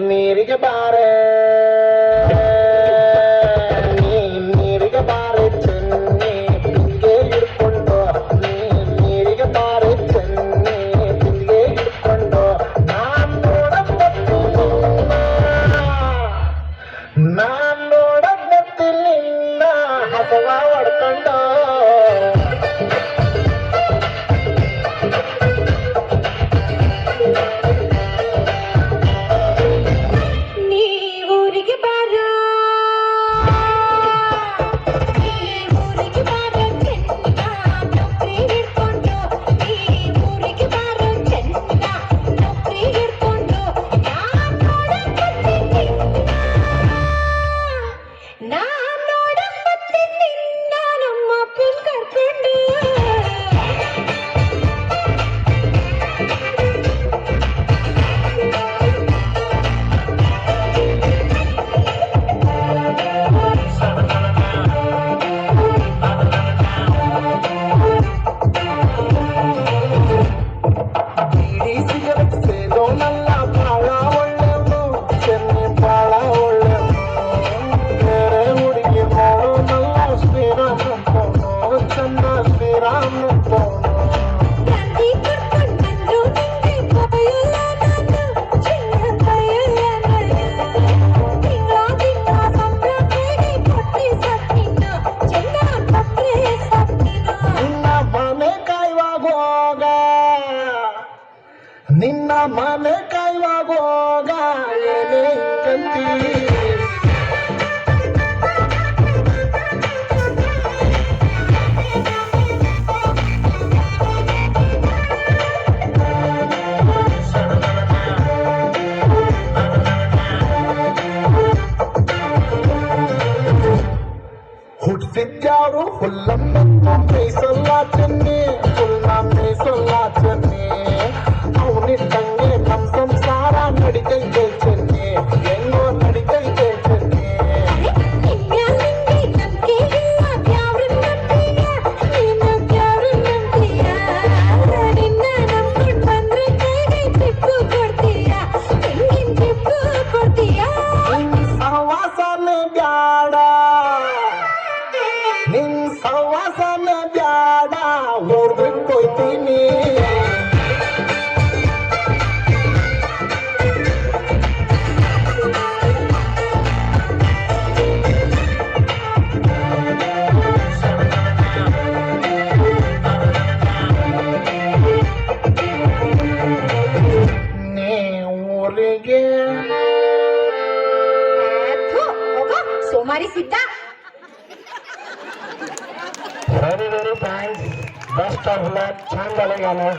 ನೀರಿಗೆ ಬಾರೆ ನೀರಿಗೆ ಬಾರೆ ಚೆನ್ನಿ ಬಿಂದಿಗೆ ಹಿಡ್ಕೊಂಡು ನೀರಿಗೆ ಬಾರೆ ಚೆನ್ನಿ ಬಿಂದಿಗೆ ಹಿಡ್ಕೊಂಡು ನಾನ್ ನೋಡಬತ್ತೀನಿ ನಿನ್ನ ಹಸವ ಹೊಡ್ಕೊಂಡು ನಿನ್ನ ಮನೆ ಕಾಯುವಾಗ ಏನೇ ಹಿಂಗಂತಿ ಹುಟ್ಟಿದ್ಯಾರು ಹುಲ್ಲಮ್ಮ ಮೀಸಲ್ಲ ಚೆನ್ನಿ ಹುಲ್ಲ ಮೀಸಲ್ಲ ಚೆನ್ನಿ ಅವನಿಟ್ಟಂಗೆ ನಮ್ ಸಂಸಾರ ನಡಿತೈತೆ ಚೆನ್ನಿ ಹೆಂಗೋ ನಡಿತೈತೆ ಚೆನ್ನಿ ಸಹವಾಸನೆ ಬ್ಯಾಡ ನಿನ್ ಸಹವಾಸನೆ ಬ್ಯಾಡ ಓಡ್ಬಿಟ್ಟೋಯ್ತೀನಿ ಊರಿಗೆ ಸೋಮಾರಿ ಸಿದ್ಧ very very thanks best of luck छान झालं गाणं